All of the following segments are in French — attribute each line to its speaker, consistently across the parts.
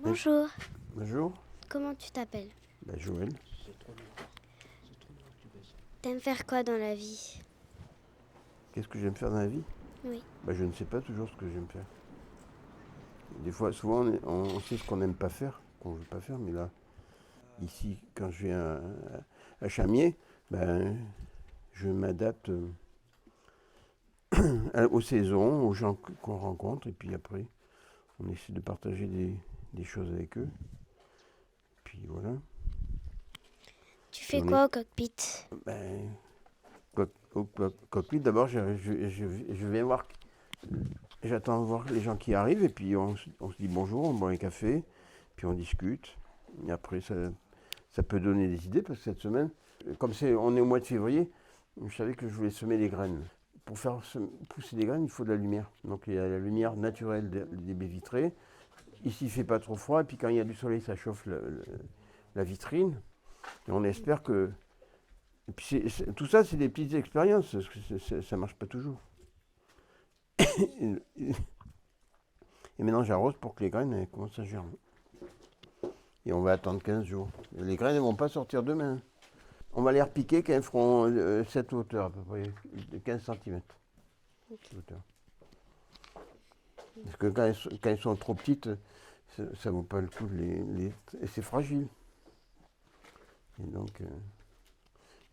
Speaker 1: Bonjour,
Speaker 2: Bonjour,
Speaker 1: comment tu t'appelles?
Speaker 2: Joël.
Speaker 1: T'aimes faire quoi dans la vie?
Speaker 2: Qu'est-ce que j'aime faire dans la vie?
Speaker 1: Oui.
Speaker 2: Je ne sais pas toujours ce que j'aime faire. Des fois, souvent, on sait ce qu'on n'aime pas faire, qu'on ne veut pas faire, mais là, ici, quand je viens à Chamiers, je m'adapte aux saisons, aux gens qu'on rencontre, et puis après, on essaie de partager des choses avec eux. Puis voilà.
Speaker 1: Tu fais quoi au cockpit?
Speaker 2: Au cockpit, d'abord, je viens voir. J'attends de voir les gens qui arrivent et puis on se dit bonjour, on boit un café, puis on discute. Et après, ça peut donner des idées parce que cette semaine, comme on est au mois de février, je savais que je voulais semer des graines. Pour faire pousser des graines, il faut de la lumière. Donc il y a la lumière naturelle des baies vitrées. Ici, il ne fait pas trop froid et puis quand il y a du soleil, ça chauffe la vitrine. Et on espère que... Et puis tout ça, c'est des petites expériences, parce que ça ne marche pas toujours. Et maintenant, j'arrose pour que les graines elles commencent à germer. Et on va attendre 15 jours. Et les graines ne vont pas sortir demain. On va les repiquer quand elles feront cette hauteur, à peu près, de 15 cm. Parce que quand elles sont trop petites, ça ne vaut pas le coup et c'est fragile. Et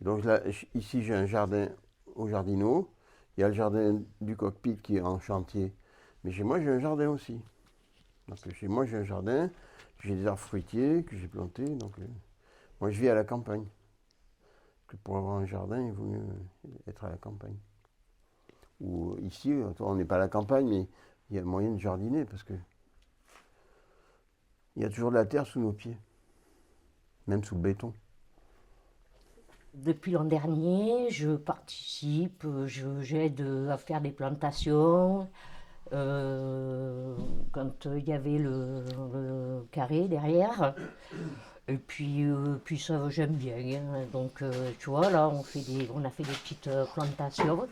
Speaker 2: donc là, ici, j'ai un jardin au jardinot. Il y a le jardin du cockpit qui est en chantier. Mais chez moi, j'ai un jardin aussi. Donc chez moi, j'ai un jardin, j'ai des arbres fruitiers que j'ai plantés. Donc moi, je vis à la campagne. Parce que pour avoir un jardin, il vaut mieux être à la campagne. Ou ici, on n'est pas à la campagne, mais il y a moyen de jardiner parce que il y a toujours de la terre sous nos pieds, même sous le béton.
Speaker 3: Depuis l'an dernier, je participe, j'aide à faire des plantations. Quand il y avait le carré derrière. Et puis ça, j'aime bien. Hein. Donc, tu vois, là, on a fait des petites plantations.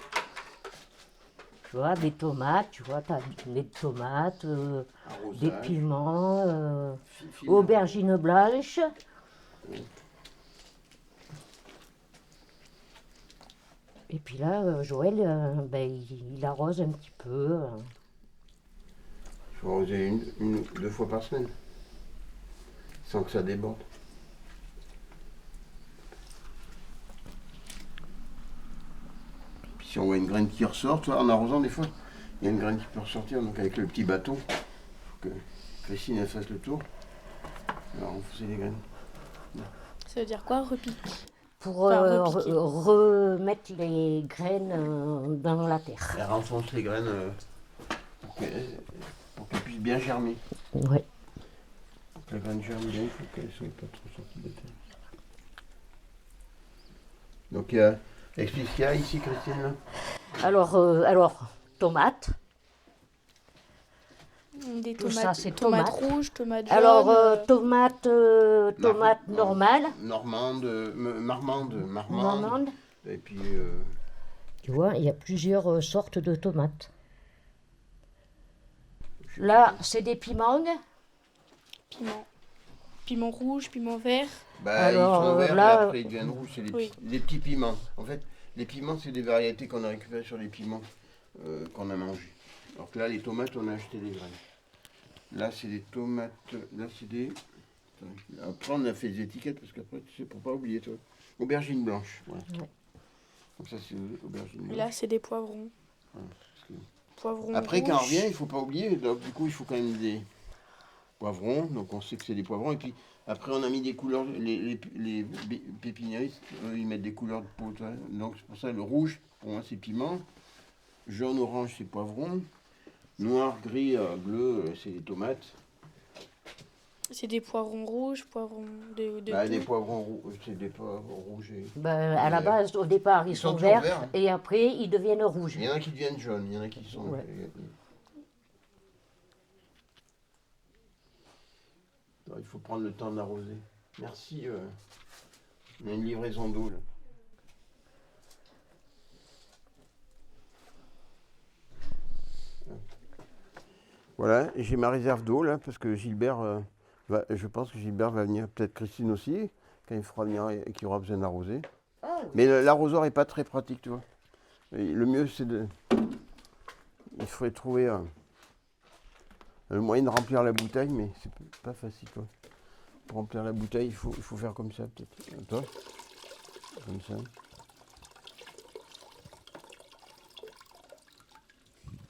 Speaker 3: Tu vois, des tomates, tu vois, t'as des tomates, des piments, aubergines blanches.
Speaker 2: Oui.
Speaker 3: Et puis là, Joël, il arrose un petit peu.
Speaker 2: Il faut arroser une ou deux fois par semaine, sans que ça déborde. Puis si on voit une graine qui ressort, toi, en arrosant des fois, il y a une graine qui peut ressortir, donc avec le petit bâton, il faut que Christine elle fasse le tour. Alors on faisait les graines.
Speaker 4: Ça veut dire quoi, repique?
Speaker 3: Pour
Speaker 4: repiquer.
Speaker 3: remettre les graines dans la terre.
Speaker 2: Elle renfonce les graines pour qu'elles puissent bien germer.
Speaker 3: Ouais.
Speaker 2: Pour que la graine germe bien, il faut qu'elle ne soit pas trop sortie de terre. Donc explique ce qu'il y a ici, Christine. Là.
Speaker 3: Alors, tomates.
Speaker 4: Des
Speaker 3: Tout
Speaker 4: tomates,
Speaker 3: ça, c'est
Speaker 4: tomates
Speaker 3: tomates.
Speaker 4: rouges, tomates jaunes.
Speaker 3: Alors, tomates normales.
Speaker 2: Marmande. Et puis
Speaker 3: Tu vois, il y a plusieurs sortes de tomates. Là, c'est des pimangues.
Speaker 4: Piment rouge, piment vert.
Speaker 3: Alors,
Speaker 2: ils sont verts
Speaker 3: là,
Speaker 2: et après ils deviennent rouges, c'est des petits piments. En fait, les piments, c'est des variétés qu'on a récupérées sur les piments qu'on a mangés. Alors que là, les tomates, on a acheté des graines. Là, c'est des tomates. Là, c'est des. Après, on a fait des étiquettes parce qu'après, tu sais, pour pas oublier, toi. Aubergines blanches. Voilà.
Speaker 3: Ouais.
Speaker 2: Donc, ça, c'est aubergines
Speaker 4: Et
Speaker 2: blanches.
Speaker 4: là, c'est des poivrons.
Speaker 2: Voilà,
Speaker 4: Poivrons
Speaker 2: après,
Speaker 4: rouges.
Speaker 2: quand on revient, il ne faut pas oublier. Donc, du coup, il faut quand même des poivrons. Donc, on sait que c'est des poivrons. Et puis, après, on a mis des couleurs. Les pépiniéristes, ils mettent des couleurs de peau. Donc, c'est pour ça, le rouge, pour moi, c'est piment. Jaune, orange, c'est poivron. Noir, gris, bleu, c'est les tomates.
Speaker 4: C'est des poivrons rouges, poivrons de
Speaker 2: Des poivrons rouges, c'est des poivrons rouges.
Speaker 3: à la base, au départ, ils sont
Speaker 2: toujours
Speaker 3: verts et après, ils deviennent rouges.
Speaker 2: Il y en a qui deviennent jaunes, il y en a qui sont.
Speaker 3: Ouais.
Speaker 2: Il faut prendre le temps d'arroser. Merci. On a une livraison d'eau là. Voilà, j'ai ma réserve d'eau là, parce que Gilbert Je pense que Gilbert va venir, peut-être Christine aussi, quand il fera venir et qu'il aura besoin d'arroser. Mais l'arrosoir n'est pas très pratique, tu vois. Et le mieux, c'est de... Il faudrait trouver le moyen de remplir la bouteille, mais c'est pas facile, quoi. Pour remplir la bouteille, il faut faire comme ça, peut-être. Toi, comme ça.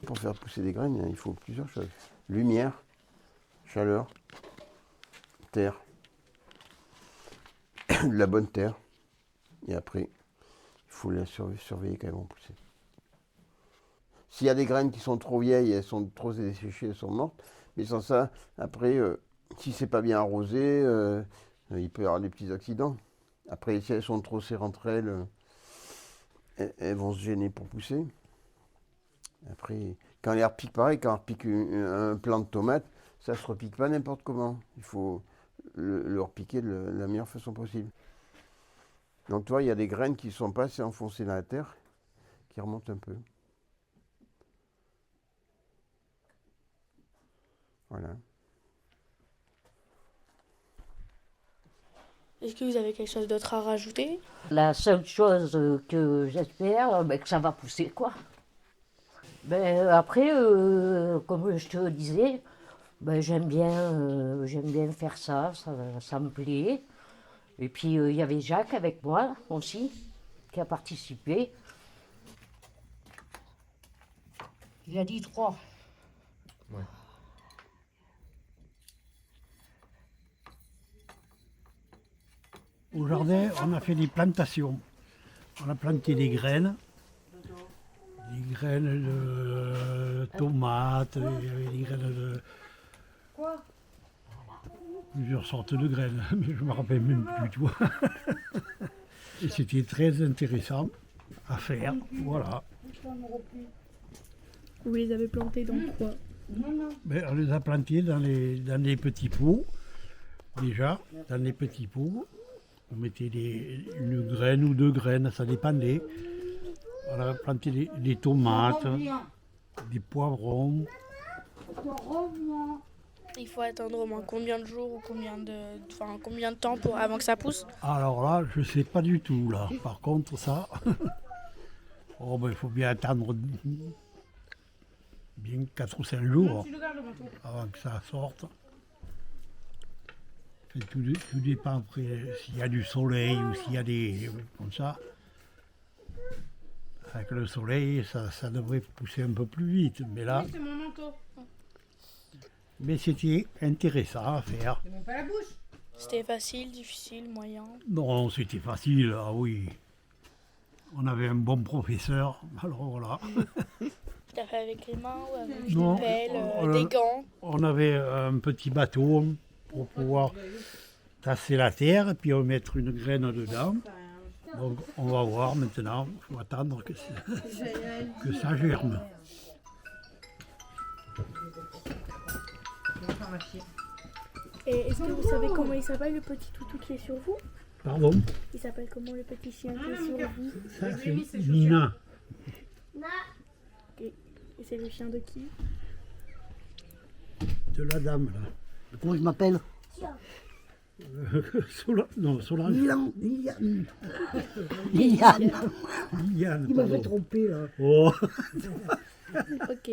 Speaker 2: Pour faire pousser des graines, il faut plusieurs choses. Lumière, chaleur, terre, de la bonne terre. Et après, il faut les surveiller quand elles vont pousser. S'il y a des graines qui sont trop vieilles, elles sont trop desséchées, elles sont mortes. Mais sans ça, après, si c'est pas bien arrosé, il peut y avoir des petits accidents. Après, si elles sont trop serrées entre elles, elles vont se gêner pour pousser. Après, quand elles repiquent pareil, quand on repique un plant de tomates, ça ne se repique pas n'importe comment. Il faut le repiquer de la meilleure façon possible. Donc, tu vois, il y a des graines qui ne sont pas assez enfoncées dans la terre, qui remontent un peu. Voilà.
Speaker 4: Est-ce que vous avez quelque chose d'autre à rajouter?
Speaker 3: La seule chose que j'espère, que ça va pousser, quoi. Après, comme je te disais, j'aime bien faire ça, ça me plaît. Et puis, il y avait Jacques avec moi aussi, qui a participé. Il a dit 3.
Speaker 5: Ouais.
Speaker 6: Au jardin, on a fait des plantations. On a planté des graines de tomates, des graines de... Plusieurs sortes de graines, mais je ne me rappelle même plus, tu vois. Et c'était très intéressant à faire, voilà.
Speaker 4: Vous les avez plantés dans quoi?
Speaker 6: On les a plantés dans les petits pots, déjà, dans les petits pots. On mettait une graine ou 2 graines, ça dépendait. On a planté des tomates, des poivrons.
Speaker 4: Il faut attendre au moins combien de jours ou combien de temps avant que ça pousse?
Speaker 6: Alors là, je ne sais pas du tout, là. Par contre, ça... il faut bien attendre bien 4 ou 5 jours avant que ça sorte. Tout dépend après s'il y a du soleil ou s'il y a des... comme ça. Avec le soleil, ça devrait pousser un peu plus vite. Mais là...
Speaker 4: C'est mon manteau.
Speaker 6: Mais c'était intéressant à faire.
Speaker 4: C'était facile, difficile, moyen?
Speaker 6: Non, c'était facile, ah oui. On avait un bon professeur, alors voilà.
Speaker 4: Tu as fait avec les mains ou avec
Speaker 6: Non,
Speaker 4: des pelles, des gants?
Speaker 6: On avait un petit bateau pour pouvoir tasser la terre et puis mettre une graine dedans. Donc on va voir maintenant, il faut attendre que ça germe.
Speaker 4: Et est-ce que vous savez comment il s'appelle le petit toutou qui est sur vous?
Speaker 6: Pardon?
Speaker 4: Il s'appelle comment le petit chien qui est sur vous?
Speaker 6: Ça c'est Nina.
Speaker 4: Et c'est le chien de qui?
Speaker 6: De la dame là.
Speaker 7: Comment je m'appelle?
Speaker 6: Solange.
Speaker 7: Liliane.
Speaker 6: Liliane,
Speaker 7: Il m'a
Speaker 6: pardon.
Speaker 7: fait tromper là.
Speaker 6: Oh.
Speaker 4: Ok.